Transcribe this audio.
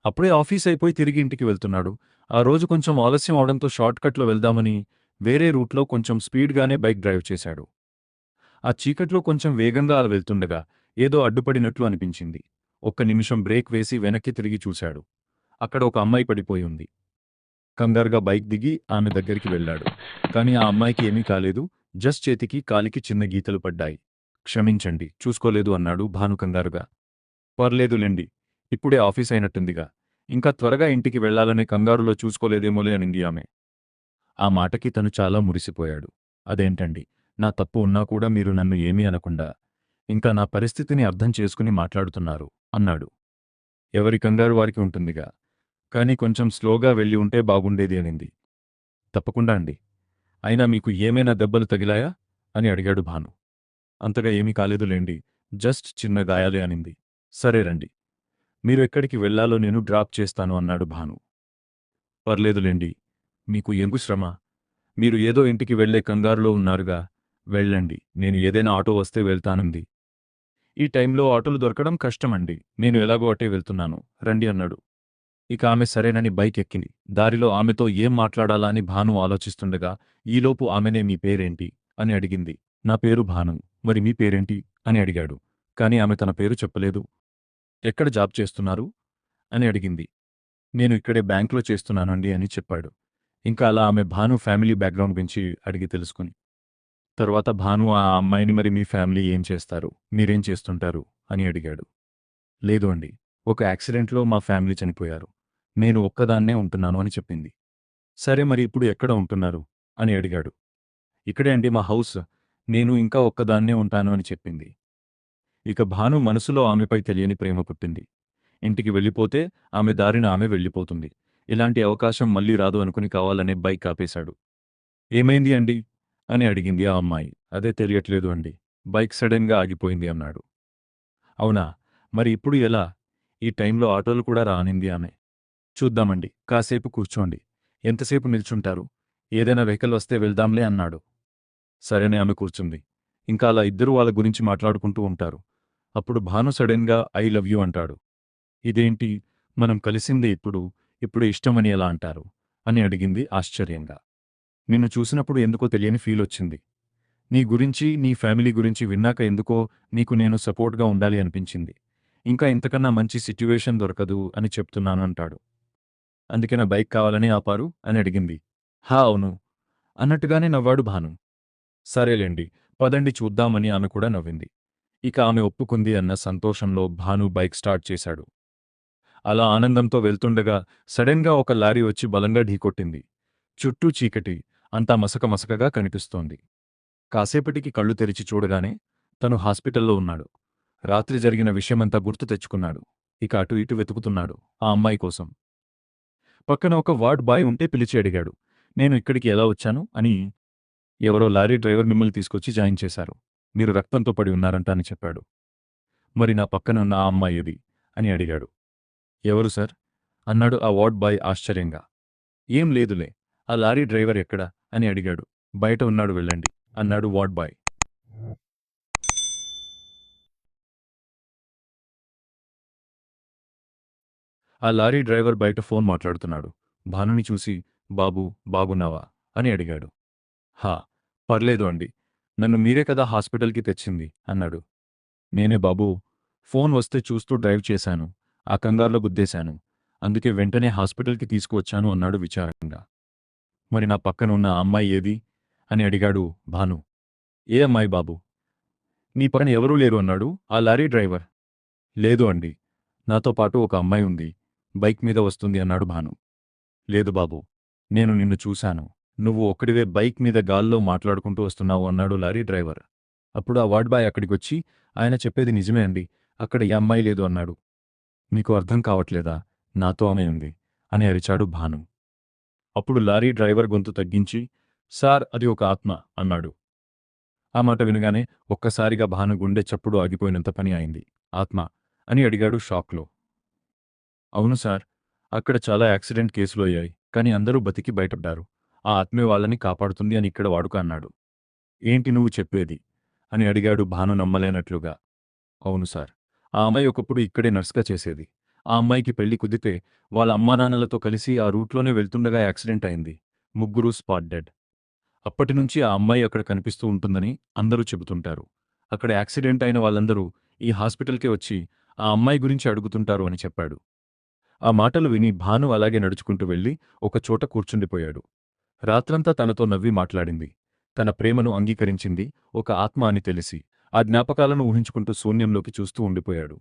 అప్పుడే ఆఫీస్ అయిపోయి తిరిగి ఇంటికి వెళ్తున్నాడు. ఆ రోజు కొంచెం ఆలస్యం అవడంతో షార్ట్‌కట్‌లో వెళ్దామని వేరే రూట్‌లో కొంచెం స్పీడ్‌గానే బైక్ డ్రైవ్ చేశాడు. ఆ చీకట్లో కొంచెం వేగంగా అలా వెళ్తుండగా ఏదో అడ్డుపడినట్లు అనిపించింది. ఒక్క నిమిషం బ్రేక్ వేసి వెనక్కి తిరిగి చూశాడు. అక్కడ ఒక అమ్మాయి పడిపోయి ఉంది. కంగారుగా బైక్ దిగి ఆమె దగ్గరికి వెళ్ళాడు. కానీ ఆ అమ్మాయికి ఏమీ కాలేదు. జస్ట్ చేతికి, కాలికి చిన్న గీతలు పడ్డాయి. క్షమించండి, చూసుకోలేదు అన్నాడు భాను కంగారుగా. పర్లేదులెండి. ఇప్పుడే ఆఫీస్ అయినట్టుందిగా. ఇంకా త్వరగా ఇంటికి వెళ్ళాలనే కంగారులో చూసుకోలేదేమోలే అనింది ఆమె. ఆ మాటకి తను చాలా మురిసిపోయాడు. అదేంటండి, నా తప్పు ఉన్నా కూడా మీరు నన్ను ఏమీ అనకుండా, ఇంకా నా పరిస్థితిని అర్థం చేసుకుని మాట్లాడుతున్నారు అన్నాడు. ఎవరి కంగారు వారికి ఉంటుందిగా. కానీ కొంచెం స్లోగా వెళ్ళి ఉంటే బాగుండేది అనింది. తప్పకుండా అండి. అయినా మీకు ఏమైనా దెబ్బలు తగిలాయా అని అడిగాడు భాను. అంతగా ఏమీ కాలేదులేండి. జస్ట్ చిన్న గాయాలే అనింది. సరే రండి. మీరు ఎక్కడికి వెళ్ళాలో నేను డ్రాప్ చేస్తాను అన్నాడు భాను. పర్లేదులేండి. మీకు ఎందుకు శ్రమ? మీరు ఏదో ఇంటికి వెళ్లే కంగారులో ఉన్నారుగా. వెళ్ళండి. నేను ఏదైనా ఆటో వస్తే వెళ్తానంది. ఈ టైంలో ఆటోలు దొరకడం కష్టమండి. నేను ఎలాగో అటే వెళ్తున్నాను. రండి అన్నాడు. ఇక ఆమె సరేనని బైక్ ఎక్కింది. దారిలో ఆమెతో ఏం మాట్లాడాలా అని భాను ఆలోచిస్తుండగా ఈలోపు ఆమెనే మీ పేరేంటి అని అడిగింది. నా పేరు భాను. మరి మీ పేరేంటి అని అడిగాడు. కాని ఆమె తన పేరు చెప్పలేదు. ఎక్కడ జాబ్ చేస్తున్నారు అని అడిగింది. నేను ఇక్కడే బ్యాంకులో చేస్తున్నానండి అని చెప్పాడు. ఇంకా అలా ఆమె భాను ఫ్యామిలీ బ్యాక్‌గ్రౌండ్ గురించి అడిగి తెలుసుకుని. తరువాత భాను ఆ అమ్మాయిని మరి మీ ఫ్యామిలీ ఏం చేస్తారు? మీరేం చేస్తుంటారు? అని అడిగాడు. లేదు అండి. ఒక యాక్సిడెంట్‌లో మా ఫ్యామిలీ చనిపోయారు. నేను ఒక్కదాన్నే ఉంటున్నాను అని చెప్పింది. సరే మరి ఇప్పుడు ఎక్కడ ఉంటున్నారు? అని అడిగాడు. ఇక్కడే అండి మా హౌస్. నేను ఇంకా ఒక్కదాన్నే ఉంటాను అని చెప్పింది. ఇక భాను మనసులో ఆమెపై తెలియని ప్రేమ పుట్టింది. ఇంటికి వెళ్ళిపోతే ఆమె దారిన ఆమె వెళ్ళిపోతుంది. ఇలాంటి అవకాశం మళ్ళీ రాదు అనుకుని కావాలనే బైక్ ఆపేశాడు. ఏమైంది అండి అని అడిగింది ఆ అమ్మాయి. అదే తెలియట్లేదు అండి. బైక్ సడెన్‌గా ఆగిపోయింది అన్నాడు. అవునా? మరి ఇప్పుడు ఎలా? ఈ టైంలో ఆటోలు కూడా రానింది ఆమె. చూద్దామండి. కాసేపు కూర్చోండి. ఎంతసేపు నిల్చుంటారు? ఏదైనా వెహికల్ వస్తే వెళ్దాంలే అన్నాడు. సరేనే ఆమె కూర్చుంది. ఇంకా అలా ఇద్దరూ వాళ్ళ గురించి మాట్లాడుకుంటూ ఉంటారు. అప్పుడు భాను సడెన్‌గా ఐ లవ్ యూ అంటాడు. ఇదేంటి? మనం కలిసిందే ఇప్పుడే ఇష్టమని ఎలా అంటారు? అని అడిగింది ఆశ్చర్యంగా. నిన్ను చూసినప్పుడు ఎందుకో తెలియని ఫీలొచ్చింది. నీ గురించి, నీ ఫ్యామిలీ గురించి విన్నాక ఎందుకో నీకు నేను సపోర్ట్‌గా ఉండాలి అనిపించింది. ఇంకా ఇంతకన్నా మంచి సిట్యుయేషన్ దొరకదు అని చెప్తున్నాను అంటాడు. అందుకేనా బైక్ కావాలని ఆపారు? అని అడిగింది. హా! అవును. అన్నట్టుగానే నవ్వాడు భాను. సరేలెండి. పదండి చూద్దామని ఆమె కూడా నవ్వింది. ఇక ఆమె ఒప్పుకుంది అన్న సంతోషంలో భాను బైక్ స్టార్ట్ చేశాడు. అలా ఆనందంతో వెళ్తుండగా సడెన్‌గా ఒక లారీ వచ్చి బలంగా ఢీకొట్టింది. చుట్టూ చీకటి, అంతా మసకగా కనిపిస్తోంది. కాసేపటికి కళ్ళు తెరిచి చూడగానే తను హాస్పిటల్లో ఉన్నాడు. రాత్రి జరిగిన విషయమంతా గుర్తు తెచ్చుకున్నాడు. ఇక అటు ఇటు వెతుకుతున్నాడు ఆ అమ్మాయి కోసం. పక్కన ఒక వార్డ్ బాయ్ ఉంటే పిలిచి అడిగాడు. నేను ఇక్కడికి ఎలా వచ్చాను అని. ఎవరో లారీ డ్రైవర్ మిమ్మల్ని తీసుకొచ్చి జాయిన్ చేశారు. మీరు రక్తంతో పడి ఉన్నారంట అని చెప్పాడు. మరి నా పక్కన ఉన్న ఆ అమ్మాయి ఏది అని అడిగాడు. ఎవరు సార్ అన్నాడు ఆ వార్డ్ బాయ్ ఆశ్చర్యంగా. ఏం లేదులే. ఆ లారీ డ్రైవర్ ఎక్కడా అని అడిగాడు. బయట ఉన్నాడు వెళ్ళండి అన్నాడు వార్డ్ బాయ్. ఆ లారీ డ్రైవర్ బయట ఫోన్ మాట్లాడుతున్నాడు. భానుని చూసి బాబూ బాగున్నావా అని అడిగాడు. హా! పర్లేదు అండి. నన్ను మీరే కదా హాస్పిటల్‌కి తెచ్చింది అన్నాడు. నేనే బాబూ. ఫోన్ వస్తే చూస్తూ డ్రైవ్ చేశాను. ఆ కంగారులో గుద్దేశాను. అందుకే వెంటనే హాస్పిటల్‌కి తీసుకువచ్చాను అన్నాడు విచారంగా. మరి నా పక్కన ఉన్న ఆ అమ్మాయి ఏది అని అడిగాడు భాను. ఏ అమ్మాయి బాబూ? నీ పక్కన ఎవరూ లేరు అన్నాడు ఆ లారీ డ్రైవర్. లేదు అండి. నాతో పాటు ఒక అమ్మాయి ఉంది. బైక్ మీద వస్తుంది అన్నాడు భాను. లేదు బాబూ. నేను నిన్ను చూశాను. నువ్వు ఒక్కడివే బైక్ మీద గాల్లో మాట్లాడుకుంటూ వస్తున్నావు అన్నాడు లారీ డ్రైవర్. అప్పుడు ఆ వార్డ్ బాయ్ అక్కడికొచ్చి ఆయన చెప్పేది నిజమే అండి. అక్కడ ఏ అమ్మాయి లేదు అన్నాడు. మీకు అర్థం కావట్లేదా? నాతో ఆమె ఉంది అని అరిచాడు భాను. అప్పుడు లారీ డ్రైవర్ గొంతు తగ్గించి సార్ అది ఒక ఆత్మ అన్నాడు. ఆ మాట వినగానే ఒక్కసారిగా భాను గుండె చప్పుడు ఆగిపోయినంత పని అయింది. ఆత్మ అని అడిగాడు షాక్‌లో. అవును సార్. అక్కడ చాలా యాక్సిడెంట్ కేసులు అయ్యాయి. కానీ అందరూ బతికి బయటపడ్డారు. ఆ ఆత్మే వాళ్ళని కాపాడుతుంది అని ఇక్కడ వాడుక అన్నాడు. ఏంటి నువ్వు చెప్పేది? అని అడిగాడు భాను నమ్మలేనట్లుగా. అవును సార్. ఆ అమ్మాయి ఒకప్పుడు ఇక్కడే నర్స్‌గా చేసేది. ఆ అమ్మాయికి పెళ్లి కుదిరితే వాళ్ళ అమ్మానాన్నలతో కలిసి ఆ రూట్లోనే వెళ్తుండగా యాక్సిడెంట్ అయింది. ముగ్గురు స్పాట్ డెడ్. అప్పటినుంచి ఆ అమ్మాయి అక్కడ కనిపిస్తూ ఉంటుందని అందరూ చెబుతుంటారు. అక్కడ యాక్సిడెంట్ అయిన వాళ్ళందరూ ఈ హాస్పిటల్‌కే వచ్చి ఆ అమ్మాయి గురించి అడుగుతుంటారు అని చెప్పాడు. ఆ మాటలు విని భాను అలాగే నడుచుకుంటూ వెళ్లి ఒక చోట కూర్చుండిపోయాడు. రాత్రంతా తనతో నవ్వి మాట్లాడింది. తన ప్రేమను అంగీకరించింది. ఒక ఆత్మ అని తెలిసి ఆ జ్ఞాపకాలను ఊహించుకుంటూ శూన్యంలోకి చూస్తూ ఉండిపోయాడు.